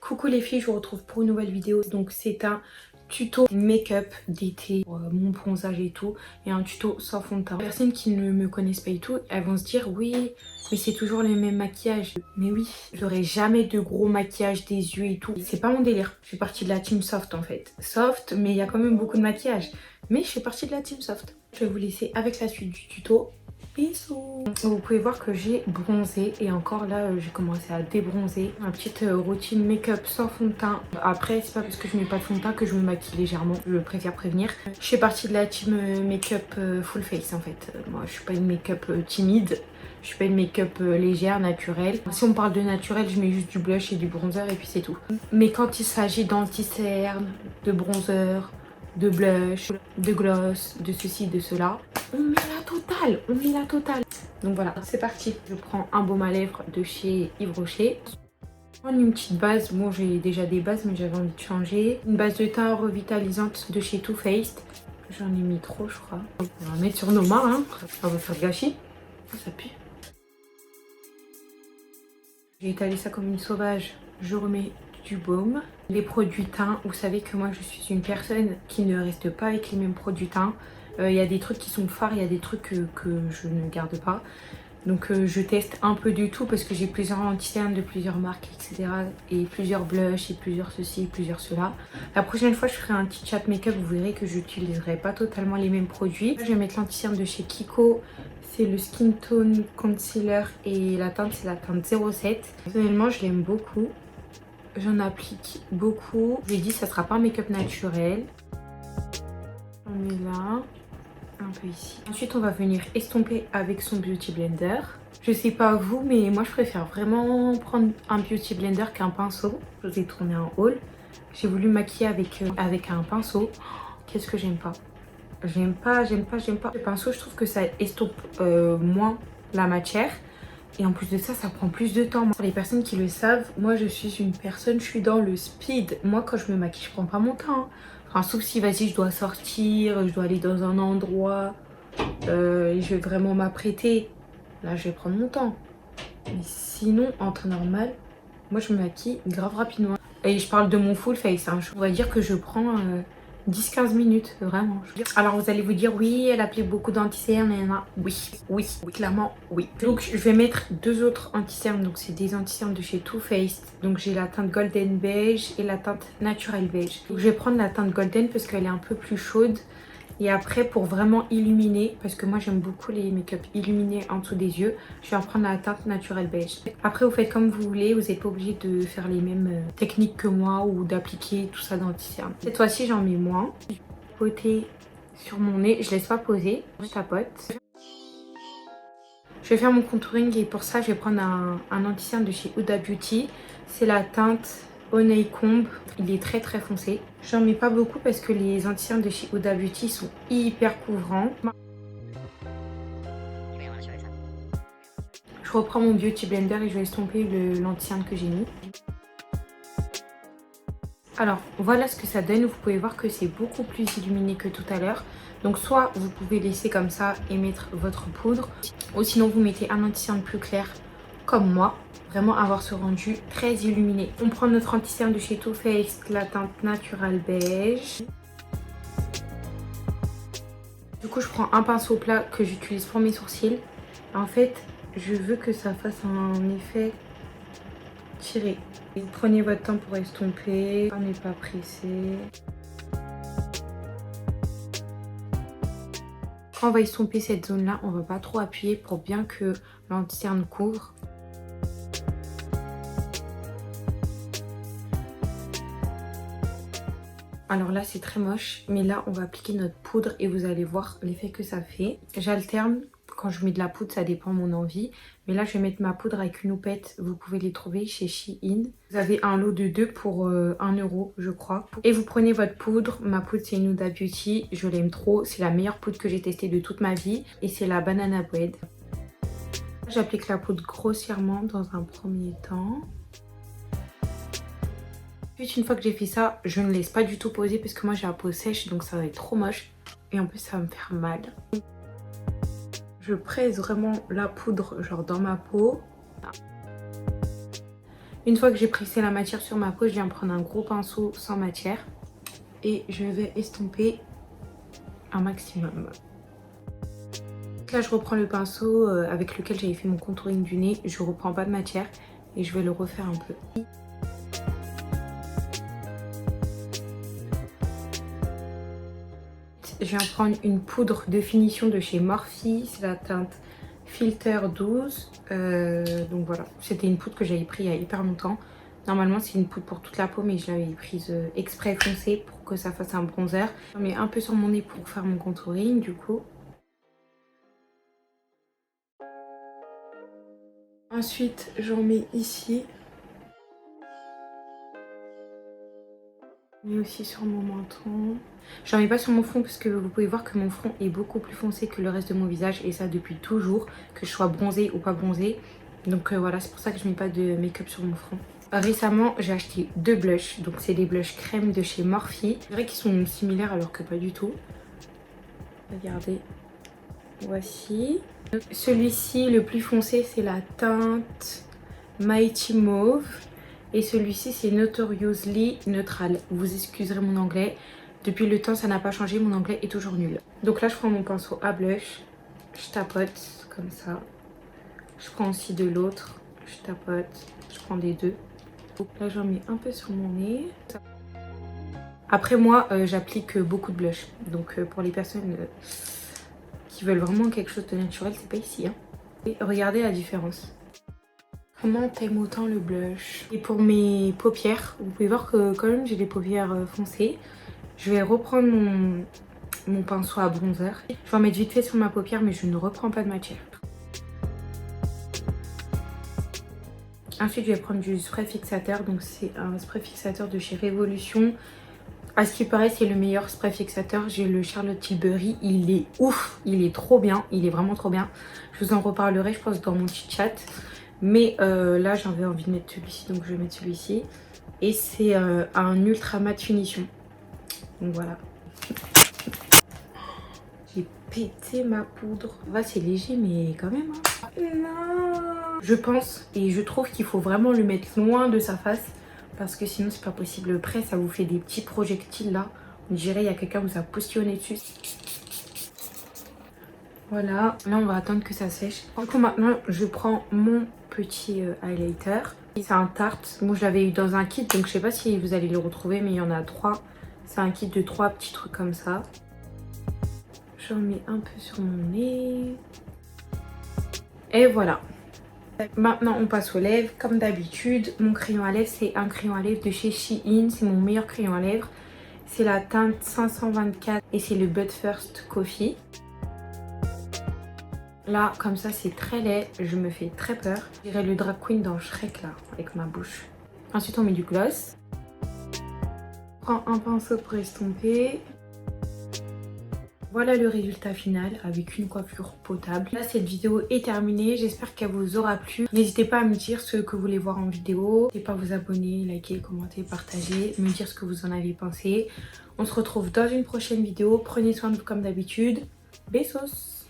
Coucou les filles, je vous retrouve pour une nouvelle vidéo. Donc c'est un tuto make-up d'été pour mon bronzage et tout, et un tuto sans fond de teint. Les personnes qui ne me connaissent pas et tout, elles vont se dire oui, mais c'est toujours les mêmes maquillages. Mais oui, j'aurai jamais de gros maquillage des yeux et tout. C'est pas mon délire. Je fais partie de la team soft en fait. Soft, mais il y a quand même beaucoup de maquillage. Mais je fais partie de la team soft. Je vais vous laisser avec la suite du tuto. Bisous. Vous pouvez voir que j'ai bronzé et encore là j'ai commencé à débronzer. Ma petite routine make-up sans fond de teint. Après c'est pas parce que je mets pas de fond de teint que je me maquille légèrement, je préfère prévenir. Je fais partie de la team make-up full face en fait. Moi je suis pas une make-up timide. Je suis pas une make-up légère, naturelle. Si on parle de naturel, je mets juste du blush et du bronzer et puis c'est tout. Mais quand il s'agit d'anti-cerne, de bronzer, de blush, de gloss, de ceci, de cela, on met la totale, on met la totale. Donc voilà, c'est parti. Je prends un baume à lèvres de chez Yves Rocher. Je prends une petite base, bon j'ai déjà des bases mais j'avais envie de changer. Une base de teint revitalisante de chez Too Faced. J'en ai mis trop je crois. On va mettre sur nos mains, hein. Ça va faire gâchis. Ça pue. J'ai étalé ça comme une sauvage. Je remets du baume. Les produits teints, vous savez que moi je suis une personne qui ne reste pas avec les mêmes produits teints. Il y a des trucs qui sont phares, il y a des trucs que je ne garde pas. Donc je teste un peu du tout parce que j'ai plusieurs anti-cernes de plusieurs marques, etc. Et plusieurs blushs et plusieurs ceci et plusieurs cela. La prochaine fois je ferai un petit chat make-up, vous verrez que j'utiliserai pas totalement les mêmes produits. Je vais mettre l'anti-cerne de chez Kiko. C'est le Skin Tone Concealer et la teinte c'est la teinte 07. Personnellement je l'aime beaucoup. J'en applique beaucoup. Je lui ai dit ça sera pas un make-up naturel. On met là. Un peu ici. Ensuite on va venir estomper avec son beauty blender. Je sais pas vous mais moi je préfère vraiment prendre un beauty blender qu'un pinceau. Je vous ai tourné un haul. J'ai voulu maquiller avec un pinceau. Qu'est-ce que j'aime pas. J'aime pas. Le pinceau je trouve que ça estompe moins la matière. Et en plus de ça, ça prend plus de temps. Pour les personnes qui le savent, moi je suis une personne, je suis dans le speed. Moi quand je me maquille, je prends pas mon temps. Enfin, sauf si, vas-y, je dois sortir, je dois aller dans un endroit, et je vais vraiment m'apprêter. Là, je vais prendre mon temps. Mais sinon, en temps normal, moi, je me maquille grave rapidement. Et je parle de mon full face. Hein. On va dire que je prends 10-15 minutes, vraiment. Alors, vous allez vous dire, oui, elle appelait beaucoup d'anti-cernes. Oui, clairement, oui. Donc, je vais mettre deux autres anti-cernes. Donc, c'est des anti-cernes de chez Too Faced. Donc, j'ai la teinte Golden Beige et la teinte Natural Beige. Donc, je vais prendre la teinte Golden parce qu'elle est un peu plus chaude. Et après, pour vraiment illuminer, parce que moi j'aime beaucoup les make-up illuminés en dessous des yeux, je vais en prendre la teinte Natural Beige. Après, vous faites comme vous voulez, vous n'êtes pas obligé de faire les mêmes techniques que moi ou d'appliquer tout ça dans le cerne. Cette fois-ci, j'en mets moins. Poter sur mon nez, je laisse pas poser, je tapote. Je vais faire mon contouring et pour ça, je vais prendre un anti-cerne de chez Huda Beauty. C'est la teinte Honeycomb, il est très très foncé. J'en mets pas beaucoup parce que les anti-cernes de chez Huda Beauty sont hyper couvrants. Je reprends mon beauty blender et je vais estomper l'anti-cerne que j'ai mis. Alors voilà ce que ça donne, vous pouvez voir que c'est beaucoup plus illuminé que tout à l'heure. Donc soit vous pouvez laisser comme ça et mettre votre poudre, ou sinon vous mettez un anti-cerne plus clair comme moi. Vraiment avoir ce rendu très illuminé. On prend notre anti-cerne de chez Too Faced, la teinte Natural Beige. Du coup je prends un pinceau plat que j'utilise pour mes sourcils. En fait je veux que ça fasse un effet tiré. Vous prenez votre temps pour estomper, on n'est pas pressé. Quand on va estomper cette zone là, on va pas trop appuyer pour bien que l'anti-cerne couvre. Alors là c'est très moche, mais là on va appliquer notre poudre et vous allez voir l'effet que ça fait. J'alterne, quand je mets de la poudre ça dépend de mon envie. Mais là je vais mettre ma poudre avec une houppette, vous pouvez les trouver chez Shein. Vous avez un lot de 2 pour 1 € je crois. Et vous prenez votre poudre, ma poudre c'est une Huda Beauty, je l'aime trop. C'est la meilleure poudre que j'ai testée de toute ma vie et c'est la Banana Bread. J'applique la poudre grossièrement dans un premier temps. Ensuite, une fois que j'ai fait ça, je ne laisse pas du tout poser parce que moi j'ai la peau sèche donc ça va être trop moche. Et en plus ça va me faire mal. Je presse vraiment la poudre genre dans ma peau. Une fois que j'ai pressé la matière sur ma peau, je viens prendre un gros pinceau sans matière et je vais estomper un maximum. Là, je reprends le pinceau avec lequel j'avais fait mon contouring du nez. Je reprends pas de matière et je vais le refaire un peu. Je viens prendre une poudre de finition de chez Morphe. C'est la teinte Filter 12. Donc voilà, c'était une poudre que j'avais prise il y a hyper longtemps. Normalement, c'est une poudre pour toute la peau, mais je l'avais prise exprès foncée pour que ça fasse un bronzer. Je mets un peu sur mon nez pour faire mon contouring du coup. Ensuite, j'en mets ici. Mais aussi sur mon menton. J'en mets pas sur mon front parce que vous pouvez voir que mon front est beaucoup plus foncé que le reste de mon visage. Et ça depuis toujours, que je sois bronzée ou pas bronzée. Donc voilà, c'est pour ça que je mets pas de make-up sur mon front. Récemment, j'ai acheté 2 blushs. Donc c'est des blushs crème de chez Morphe. C'est vrai qu'ils sont similaires alors que pas du tout. Regardez. Voici. Celui-ci, le plus foncé, c'est la teinte Mighty Mauve. Et celui-ci, c'est Notoriously Neutral. Vous excuserez mon anglais. Depuis le temps, ça n'a pas changé. Mon anglais est toujours nul. Donc là, je prends mon pinceau à blush. Je tapote comme ça. Je prends aussi de l'autre. Je tapote. Je prends des deux. Donc là, j'en mets un peu sur mon nez. Après, moi, j'applique beaucoup de blush. Donc pour les personnes qui veulent vraiment quelque chose de naturel, c'est pas ici. Hein. Et regardez la différence. Comment t'aimes autant le blush? Et pour mes paupières, vous pouvez voir que quand même j'ai des paupières foncées. Je vais reprendre mon pinceau à bronzer. Je vais en mettre vite fait sur ma paupière, mais je ne reprends pas de matière. Ensuite, je vais prendre du spray fixateur. Donc c'est un spray fixateur de chez Révolution. À ce qui paraît, c'est le meilleur spray fixateur. J'ai le Charlotte Tilbury. Il est ouf. Il est trop bien. Il est vraiment trop bien. Je vous en reparlerai, je pense, dans mon petit chat. Mais là, j'avais envie de mettre celui-ci. Donc, je vais mettre celui-ci. Et c'est un ultra matte finition. Donc, voilà. J'ai pété ma poudre. Va, c'est léger, mais quand même. Hein. Non. Je pense et je trouve qu'il faut vraiment le mettre loin de sa face. Parce que sinon, c'est pas possible. Après, ça vous fait des petits projectiles là. On dirait qu'il y a quelqu'un qui vous a postillonné dessus. Voilà. Là, on va attendre que ça sèche. Du coup, maintenant, je prends mon petit highlighter. C'est un Tarte. Moi, je l'avais eu dans un kit. Donc, je sais pas si vous allez le retrouver. Mais il y en a 3. C'est un kit de 3 petits trucs comme ça. J'en mets un peu sur mon nez. Et voilà. Maintenant, on passe aux lèvres. Comme d'habitude, mon crayon à lèvres, c'est un crayon à lèvres de chez Shein. C'est mon meilleur crayon à lèvres. C'est la teinte 524 et c'est le But First Coffee. Là, comme ça, c'est très laid. Je me fais très peur. Je dirais le drag queen dans Shrek, là, avec ma bouche. Ensuite, on met du gloss. On prend un pinceau pour estomper. Voilà le résultat final avec une coiffure potable. Là, cette vidéo est terminée. J'espère qu'elle vous aura plu. N'hésitez pas à me dire ce que vous voulez voir en vidéo. N'hésitez pas à vous abonner, liker, commenter, partager. Me dire ce que vous en avez pensé. On se retrouve dans une prochaine vidéo. Prenez soin de vous comme d'habitude. Besos!